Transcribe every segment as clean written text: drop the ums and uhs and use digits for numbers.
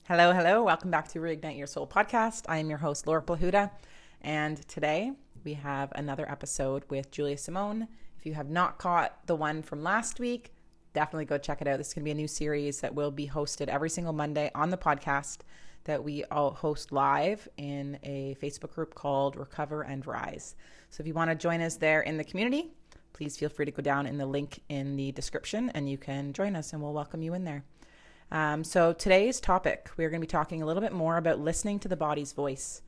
Hello, hello. Welcome back to Reignite Your Soul podcast. I am your host, Laura Plahuta, and today we have another episode with Julia Simone. If you have not caught the one from last week, definitely go check it out. This is going to be a new series that will be hosted every single Monday on the podcast that we all host live in a Facebook group called Recover and Rise. So if you want to join us there in the community, please feel free to go down in the link in the description and you can join us and we'll welcome you in there. So today's topic, we're going to be talking a little bit more about listening to the body's voice.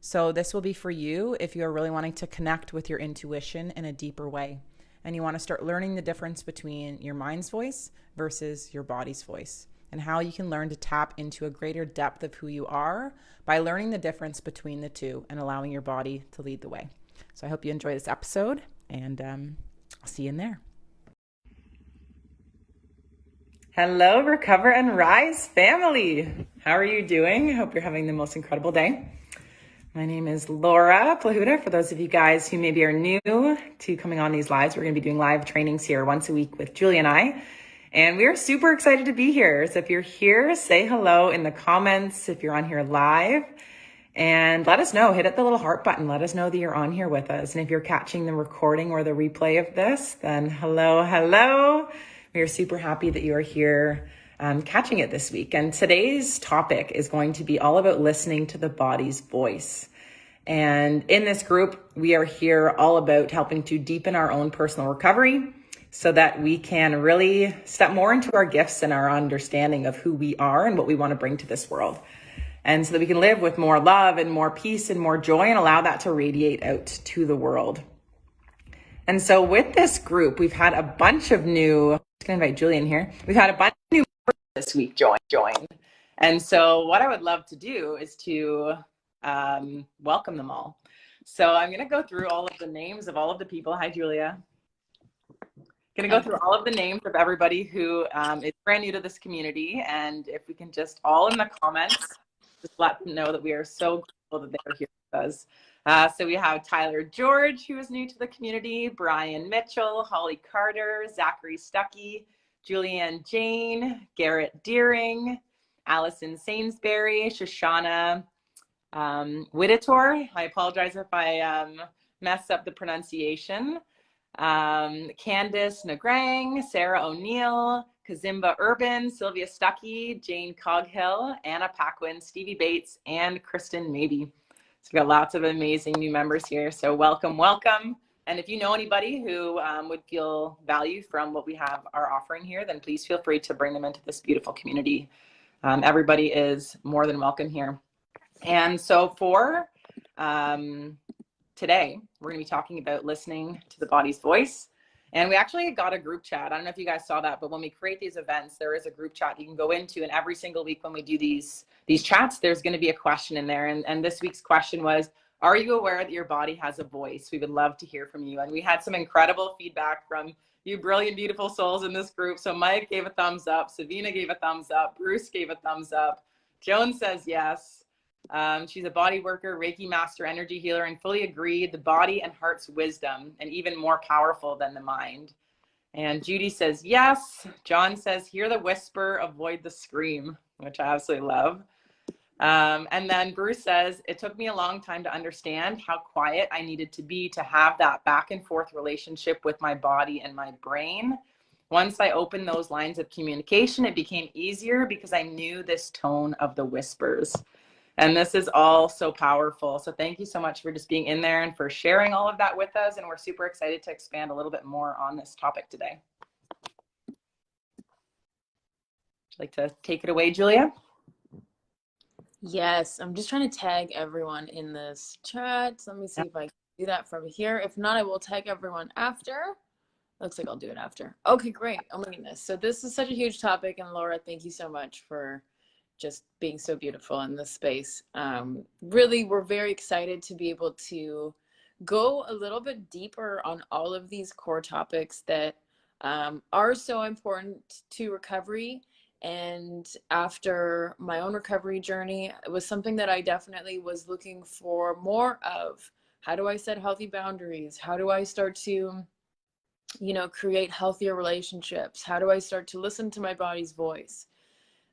So this will be for you if you're really wanting to connect with your intuition in a deeper way. And you want to start learning the difference between your mind's voice versus your body's voice. And how you can learn to tap into a greater depth of who you are by learning the difference between the two and allowing your body to lead the way. So I hope you enjoy this episode and I'll see you in there. Hello, Recover and Rise family. How are you doing? I hope you're having the most incredible day. My name is Laura Plahuta. For those of you guys who maybe are new to coming on these lives, we're going to be doing live trainings here once a week with Julia and I. And we are super excited to be here. So if you're here, say hello in the comments if you're on here live. And let us know. Hit the little heart button. Let us know that you're on here with us. And if you're catching the recording or the replay of this, then hello. We are super happy that you are here catching it this week. And today's topic is going to be all about listening to the body's voice. And in this group, we are here all about helping to deepen our own personal recovery so that we can really step more into our gifts and our understanding of who we are and what we want to bring to this world. And so that we can live with more love and more peace and more joy and allow that to radiate out to the world. And so with this group, we've had a bunch of new, I'm just going to invite Julia in here. We've had a bunch of new members this week join. And so what I would love to do is to welcome them all. So I'm going to go through all of the names of all of the people. Hi, Julia. Going to go through all of the names of everybody who is brand new to this community. And if we can just all in the comments, just let them know that we are so grateful that they're here with us. So we have Tyler George, who is new to the community, Brian Mitchell, Holly Carter, Zachary Stuckey, Julianne Jane, Garrett Deering, Allison Sainsbury, Shoshana Whittator. I apologize if I mess up the pronunciation. Candice Nagrang, Sarah O'Neill, Kazimba Urban, Sylvia Stuckey, Jane Coghill, Anna Paquin, Stevie Bates, and Kristen Maybe. So we've got lots of amazing new members here. So welcome. And if you know anybody who would feel value from what we are offering here, then please feel free to bring them into this beautiful community. Everybody is more than welcome here. And so for today, we're going to be talking about listening to the body's voice. And we actually got a group chat. I don't know if you guys saw that, but when we create these events, there is a group chat you can go into. And every single week when we do these chats, there's going to be a question in there. And this week's question was, are you aware that your body has a voice? We would love to hear from you. And we had some incredible feedback from you brilliant, beautiful souls in this group. So Mike gave a thumbs up. Savina gave a thumbs up. Bruce gave a thumbs up. Joan says yes. She's a body worker, Reiki master, energy healer, and fully agreed the body and heart's wisdom and even more powerful than the mind. And Judy says yes. John says hear the whisper, avoid the scream, which I absolutely love. And then Bruce says it took me a long time to understand how quiet I needed to be to have that back and forth relationship with my body and my brain. Once I opened those lines of communication, it became easier because I knew this tone of the whispers. And this is all so powerful. So thank you so much for just being in there and for sharing all of that with us. And we're super excited to expand a little bit more on this topic today. Would you like to take it away, Julia? Yes, I'm just trying to tag everyone in this chat. So let me see if I can do that from here. If not, I will tag everyone after. Looks like I'll do it after. Okay, great. I'm loving this. So this is such a huge topic. And Laura, thank you so much for just being so beautiful in this space. Really, we're very excited to be able to go a little bit deeper on all of these core topics that are so important to recovery. And after my own recovery journey, it was something that I definitely was looking for more of. How do I set healthy boundaries? How do I start to, create healthier relationships? How do I start to listen to my body's voice?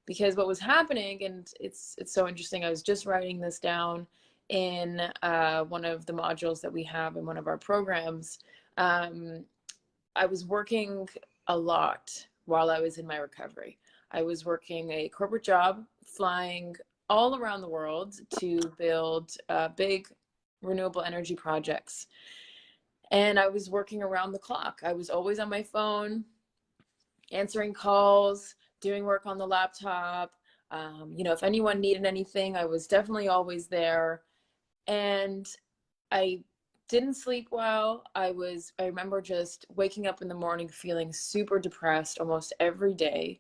because what was happening, and it's so interesting, I was just writing this down in one of the modules that we have in one of our programs. I was working a lot while I was in my recovery. I was working a corporate job, flying all around the world to build big renewable energy projects. And I was working around the clock. I was always on my phone, answering calls, doing work on the laptop. If anyone needed anything, I was definitely always there. And I didn't sleep well. I remember just waking up in the morning feeling super depressed almost every day.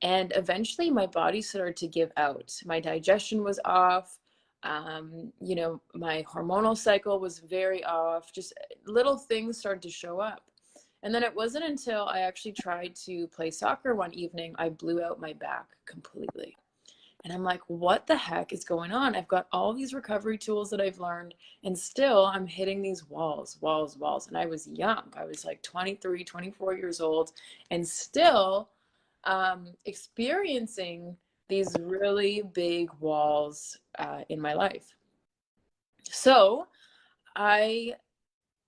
And eventually my body started to give out. My digestion was off. My hormonal cycle was very off. Just little things started to show up. And then it wasn't until I actually tried to play soccer one evening, I blew out my back completely. And I'm like, what the heck is going on? I've got all these recovery tools that I've learned, and still I'm hitting these walls. And I was young. I was like 23, 24 years old, and still experiencing these really big walls in my life. So I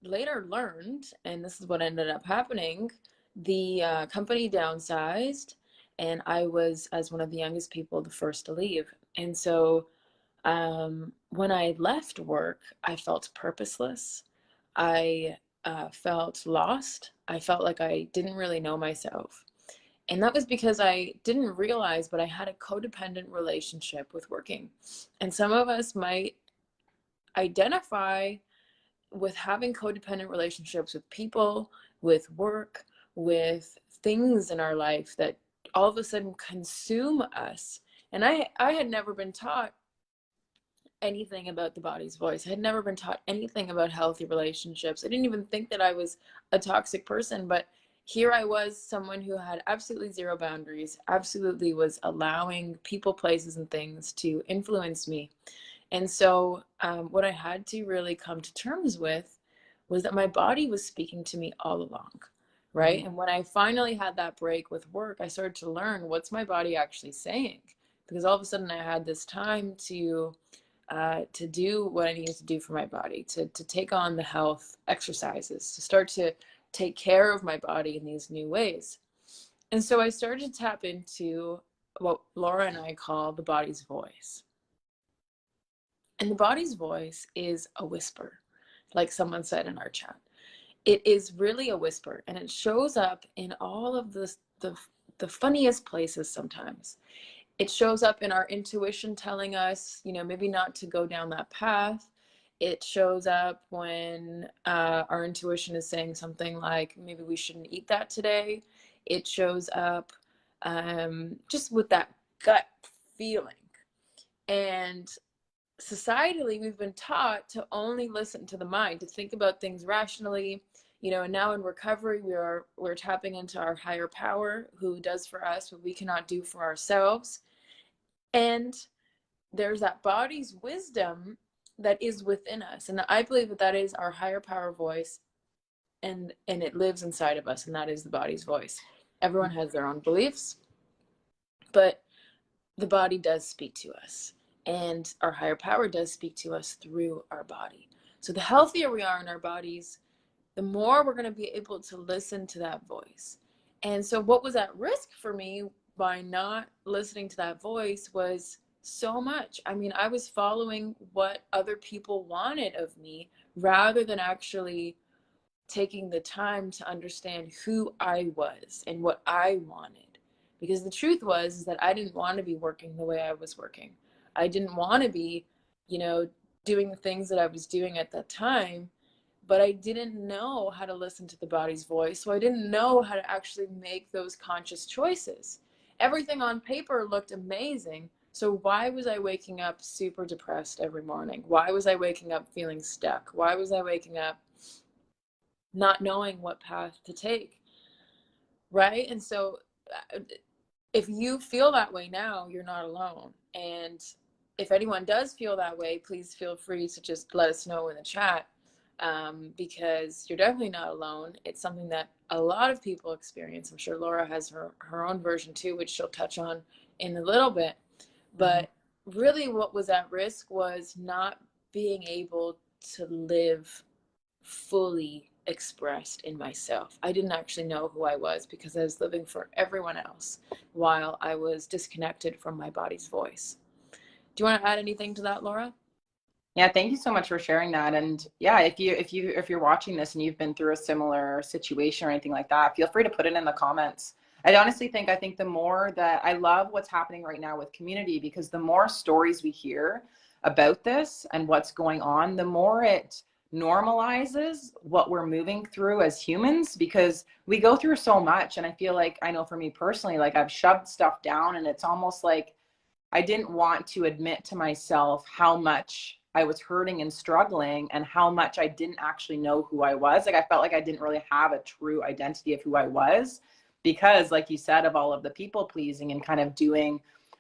later learned, and this is what ended up happening, the company downsized, and I was, as one of the youngest people, the first to leave. And so when I left work, I felt purposeless. I felt lost. I felt like I didn't really know myself. And that was because I didn't realize, but I had a codependent relationship with working. And some of us might identify with having codependent relationships with people, with work, with things in our life that all of a sudden consume us. And I had never been taught anything about the body's voice. I had never been taught anything about healthy relationships. I didn't even think that I was a toxic person, but here I was, someone who had absolutely zero boundaries, absolutely was allowing people, places, and things to influence me. And so what I had to really come to terms with was that my body was speaking to me all along, right? Mm-hmm. And when I finally had that break with work, I started to learn, what's my body actually saying? Because all of a sudden I had this time to do what I needed to do for my body, to take on the health exercises, to start to take care of my body in these new ways. And so I started to tap into what Laura and I call the body's voice. And the body's voice is a whisper, like someone said in our chat. It is really a whisper, and it shows up in all of the funniest places sometimes. It shows up in our intuition telling us, maybe not to go down that path. It shows up when our intuition is saying something like, maybe we shouldn't eat that today. It shows up just with that gut feeling. And societally, we've been taught to only listen to the mind, to think about things rationally, and now in recovery, we're tapping into our higher power, who does for us what we cannot do for ourselves. And there's that body's wisdom that is within us. And I believe that is our higher power voice, and it lives inside of us, and that is the body's voice. Everyone has their own beliefs, but the body does speak to us. And our higher power does speak to us through our body. So the healthier we are in our bodies, the more we're going to be able to listen to that voice. And so what was at risk for me by not listening to that voice was so much. I mean, I was following what other people wanted of me rather than actually taking the time to understand who I was and what I wanted. Because the truth was is that I didn't want to be working the way I was working. I didn't want to be, doing the things that I was doing at that time, but I didn't know how to listen to the body's voice. So I didn't know how to actually make those conscious choices. Everything on paper looked amazing. So why was I waking up super depressed every morning? Why was I waking up feeling stuck? Why was I waking up not knowing what path to take? Right? And so if you feel that way now, you're not alone. And if anyone does feel that way, please feel free to just let us know in the chat, because you're definitely not alone. It's something that a lot of people experience. I'm sure Laura has her own version too, which she'll touch on in a little bit. But really what was at risk was not being able to live fully expressed in myself. I didn't actually know who I was because I was living for everyone else while I was disconnected from my body's voice. Do you want to add anything to that, Laura? Yeah, thank you so much for sharing that. And yeah, if you're watching this and you've been through a similar situation or anything like that, feel free to put it in the comments. I think the more that I love what's happening right now with community, because the more stories we hear about this and what's going on, the more it normalizes what we're moving through as humans, because we go through so much. And I feel like, I know for me personally, like I've shoved stuff down, and it's almost like I didn't want to admit to myself how much I was hurting and struggling, and how much I didn't actually know who I was. Like I felt like I didn't really have a true identity of who I was, because like you said, of all of the people pleasing and kind of doing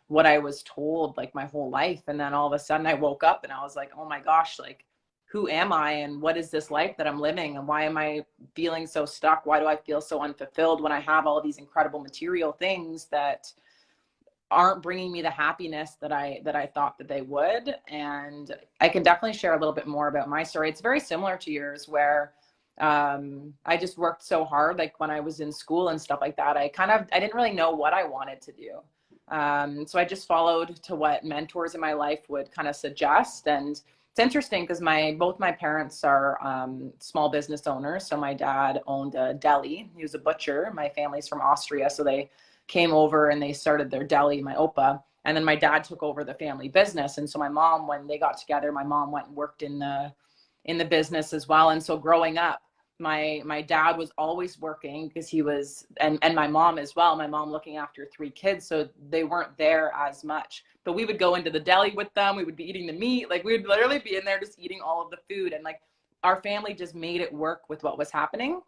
what I was told like my whole life. And then all of a sudden I woke up and I was like, oh my gosh, like who am I, and what is this life that I'm living, and why am I feeling so stuck? Why do I feel so unfulfilled when I have all of these incredible material things that aren't bringing me the happiness that I thought that they would? And I can definitely share a little bit more about my story. It's very similar to yours, where I just worked so hard, like when I was in school and stuff like that. I didn't really know what I wanted to do. So I just followed to what mentors in my life would kind of suggest. And it's interesting because both my parents are small business owners. So my dad owned a deli. He was a butcher. My family's from Austria, so they came over and they started their deli, my Opa. And then my dad took over the family business. And so my mom, when they got together, my mom went and worked in the business as well. And so growing up, my dad was always working because he was, and my mom as well, my mom looking after 3 kids. So they weren't there as much, but we would go into the deli with them. We would be eating the meat. Like we would literally be in there just eating all of the food. And like our family just made it work with what was happening.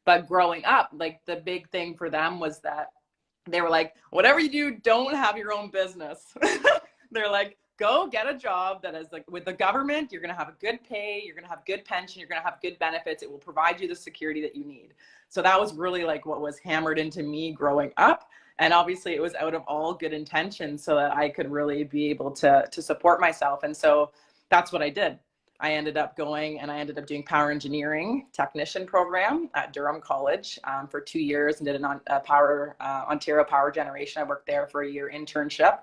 But growing up, like the big thing for them was that they were like, whatever you do, don't have your own business. They're like, go get a job that is like with the government. You're going to have a good pay. You're going to have good pension. You're going to have good benefits. It will provide you the security that you need. So that was really like what was hammered into me growing up. And obviously it was out of all good intentions so that I could really be able to support myself. And so that's what I did. I ended up doing power engineering technician program at Durham College for 2 years, and did an Ontario power generation. I worked there for a year internship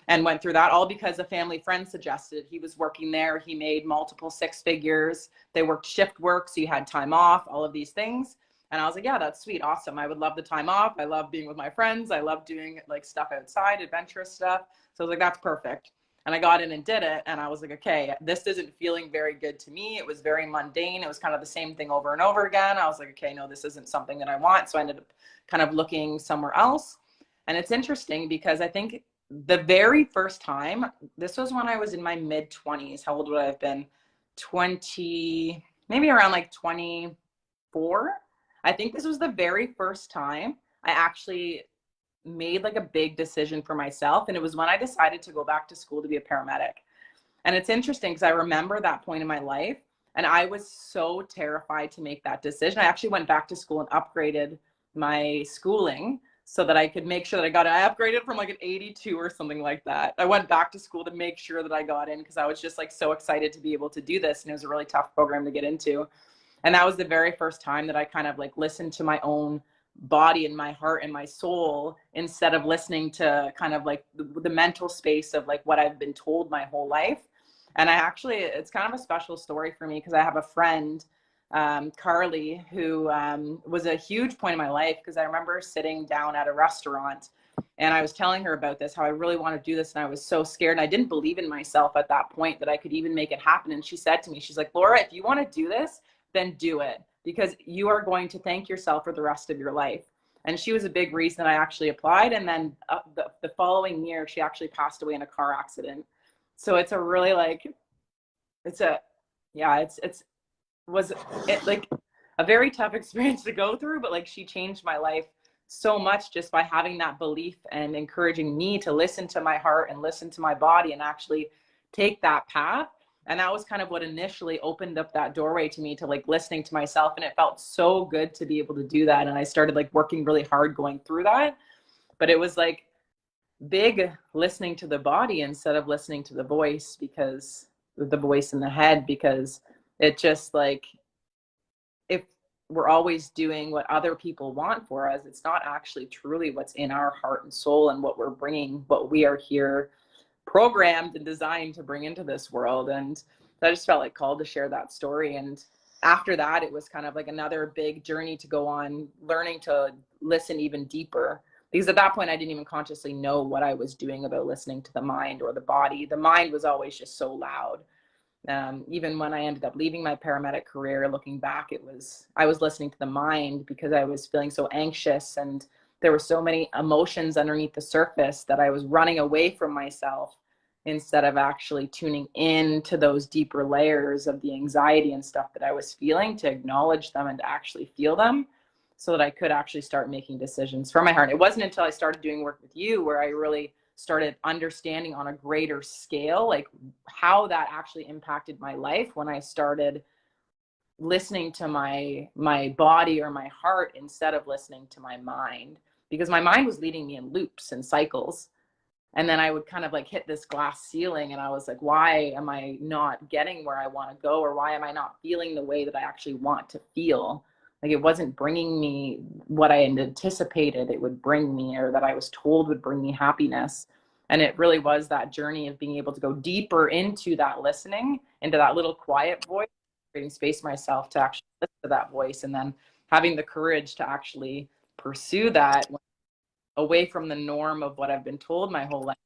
and went through that, all because a family friend suggested. He was working there. He made multiple 6 figures. They worked shift work, so you had time off, all of these things. And I was like, yeah, that's sweet. Awesome. I would love the time off. I love being with my friends. I love doing like stuff outside, adventurous stuff. So I was like, that's perfect. And I got in and did it. And I was like, okay, this isn't feeling very good to me. It was very mundane. It was kind of the same thing over and over again. I was like, okay, no, this isn't something that I want. So I ended up kind of looking somewhere else. And it's interesting because I think the very first time, this was when I was in my mid 20s. How old would I have been? 20, maybe around like 24. I think this was the very first time I actually made like a big decision for myself. And it was when I decided to go back to school to be a paramedic. And it's interesting because I remember that point in my life, and I was so terrified to make that decision. I actually went back to school and upgraded my schooling so that I could make sure that I upgraded from like an 82 or something like that. I went back to school to make sure that I got in because I was just like so excited to be able to do this. And it was a really tough program to get into. And that was the very first time that I kind of like listened to my own body and my heart and my soul, instead of listening to kind of like the mental space of like what I've been told my whole life. And it's kind of a special story for me because I have a friend, Carly, who was a huge point in my life, because I remember sitting down at a restaurant and I was telling her about this, how I really want to do this. And I was so scared, and I didn't believe in myself at that point that I could even make it happen. And she said to me, she's like, Laura, if you want to do this, then do it, because you are going to thank yourself for the rest of your life. And she was a big reason I actually applied. And then the following year, she actually passed away in a car accident. So it's a really like, was it like a very tough experience to go through, but like she changed my life so much just by having that belief and encouraging me to listen to my heart and listen to my body and actually take that path. And that was kind of what initially opened up that doorway to me to like listening to myself. And it felt so good to be able to do that. And I started like working really hard going through that. But it was like big listening to the body instead of listening to the voice, because the voice in the head, because it just like, if we're always doing what other people want for us, it's not actually truly what's in our heart and soul and what we're bringing, what we are here programmed and designed to bring into this world. And I just felt like called to share that story. And after that, it was kind of like another big journey to go on, learning to listen even deeper. Because at that point, I didn't even consciously know what I was doing about listening to the mind or the body. The mind was always just so loud. Even when I ended up leaving my paramedic career, looking back, I was listening to the mind because I was feeling so anxious, and there were so many emotions underneath the surface that I was running away from myself instead of actually tuning in to those deeper layers of the anxiety and stuff that I was feeling, to acknowledge them and to actually feel them, so that I could actually start making decisions from my heart. It wasn't until I started doing work with you where I really started understanding on a greater scale, like how that actually impacted my life, when I started listening to my body or my heart instead of listening to my mind, because my mind was leading me in loops and cycles. And then I would kind of like hit this glass ceiling, and I was like, why am I not getting where I want to go? Or why am I not feeling the way that I actually want to feel? Like, it wasn't bringing me what I had anticipated it would bring me, or that I was told would bring me happiness. And it really was that journey of being able to go deeper into that listening, into that little quiet voice, creating space myself to actually listen to that voice, and then having the courage to actually pursue that away from the norm of what I've been told my whole life,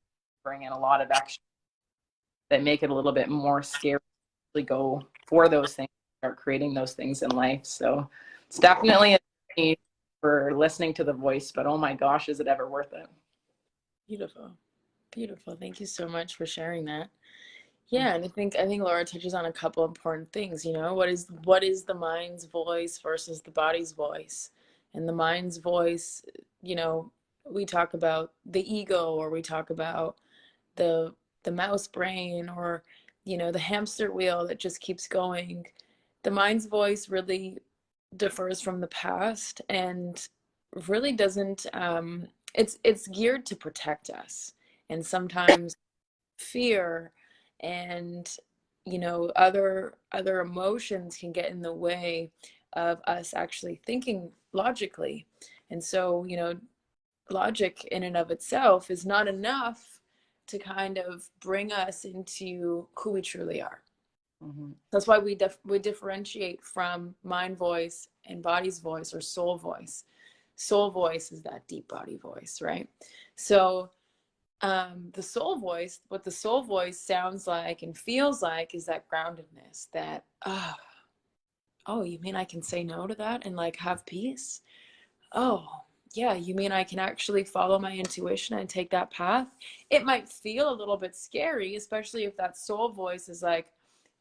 bring in a lot of extra that make it a little bit more scary to go for those things, start creating those things in life. So it's definitely a journey for listening to the voice, but oh my gosh, is it ever worth it? Beautiful. Beautiful. Thank you so much for sharing that. Yeah, and I think Laura touches on a couple important things, what is the mind's voice versus the body's voice. And the mind's voice, you know, we talk about the ego, or we talk about the the mouse brain, or the hamster wheel that just keeps going. The mind's voice really differs from the past, and really doesn't it's geared to protect us. And sometimes fear and other emotions can get in the way of us actually thinking logically. And so logic in and of itself is not enough to kind of bring us into who we truly are. Mm-hmm. That's why we differentiate from mind voice and body's voice, or soul voice. Soul voice is that deep body voice, right? So the soul voice, what the soul voice sounds like and feels like, is that groundedness, that oh, you mean I can say no to that and like have peace? Oh, yeah, you mean I can actually follow my intuition and take that path? It might feel a little bit scary, especially if that soul voice is like,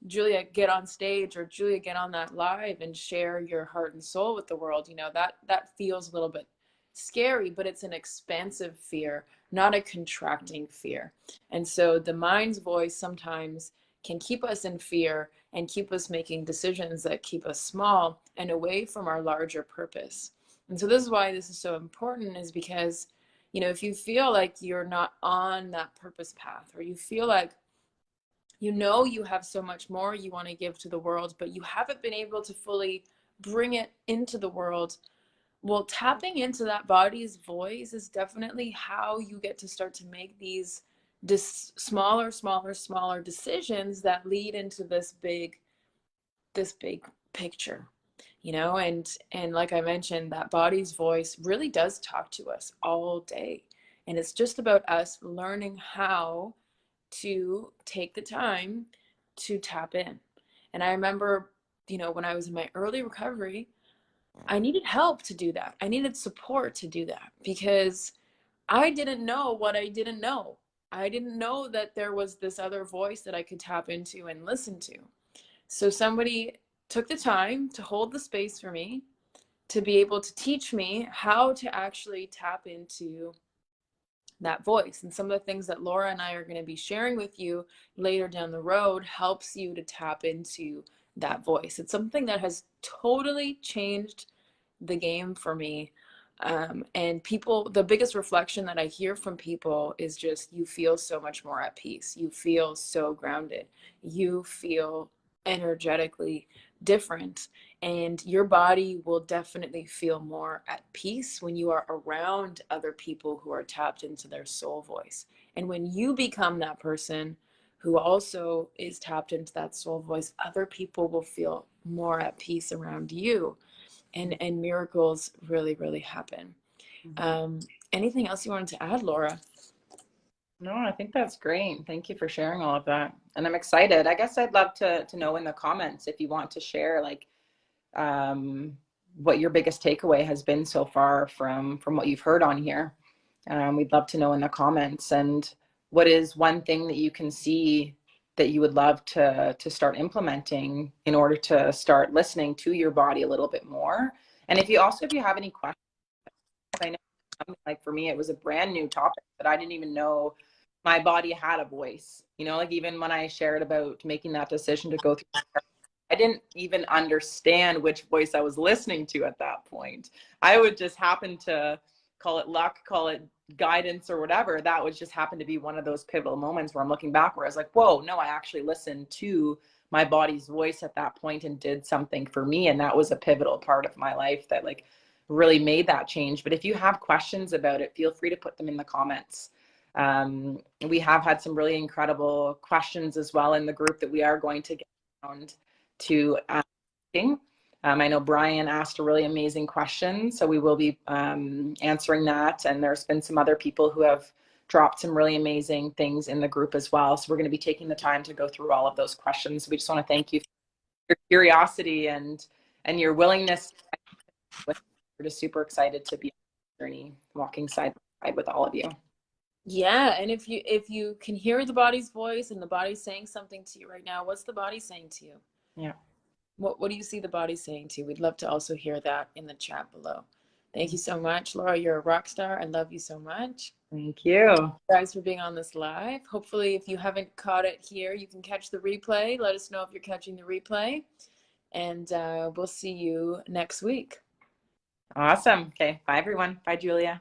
Julia, get on stage, or Julia, get on that live and share your heart and soul with the world. That feels a little bit scary, but it's an expansive fear, not a contracting fear. And so the mind's voice sometimes can keep us in fear and keep us making decisions that keep us small and away from our larger purpose. And so this is why this is so important, is because, if you feel like you're not on that purpose path, or you feel like you have so much more you want to give to the world, but you haven't been able to fully bring it into the world. Well, tapping into that body's voice is definitely how you get to start to make these smaller decisions that lead into this big picture. And like I mentioned, that body's voice really does talk to us all day. And it's just about us learning how to take the time to tap in. And I remember, when I was in my early recovery, I needed help to do that. I needed support to do that, because I didn't know what I didn't know. I didn't know that there was this other voice that I could tap into and listen to. So somebody took the time to hold the space for me, to be able to teach me how to actually tap into that voice. And some of the things that Laura and I are going to be sharing with you later down the road helps you to tap into that voice. It's something that has totally changed the game for me. And people, the biggest reflection that I hear from people is just, you feel so much more at peace. You feel so grounded. You feel energetically different. And your body will definitely feel more at peace when you are around other people who are tapped into their soul voice. And when you become that person who also is tapped into that soul voice, other people will feel more at peace around you, and miracles really, really happen. Um, Anything else you wanted to add, Laura? No, I think that's great. Thank you for sharing all of that. And I'm excited. I guess I'd love to know in the comments if you want to share like what your biggest takeaway has been so far from what you've heard on here. We'd love to know in the comments. And what is one thing that you can see that you would love to start implementing in order to start listening to your body a little bit more? And if you have any questions, I know like for me, it was a brand new topic that I didn't even know my body had a voice. You know, like even when I shared about making that decision to go through, I didn't even understand which voice I was listening to at that point. I would just happen to call it luck, call it guidance or whatever. That would just happen to be one of those pivotal moments where I'm looking back where I was like, whoa, no, I actually listened to my body's voice at that point and did something for me. And that was a pivotal part of my life that like really made that change. But if you have questions about it, feel free to put them in the comments. We have had some really incredible questions as well in the group that we are going to get around to asking. I know Brian asked a really amazing question, so we will be answering that. And there's been some other people who have dropped some really amazing things in the group as well. So we're going to be taking the time to go through all of those questions. We just want to thank you for your curiosity and your willingness. We're just super excited to be on the journey, walking side by side with all of you. Yeah, and if you can hear the body's voice and the body's saying something to you right now, what's the body saying to you? Yeah. What do you see the body saying to you? We'd love to also hear that in the chat below. Thank you so much, Laura. You're a rock star. I love you so much. Thank you. Guys, for being on this live. Hopefully, if you haven't caught it here, you can catch the replay. Let us know if you're catching the replay. And we'll see you next week. Awesome. Okay. Bye, everyone. Bye, Julia.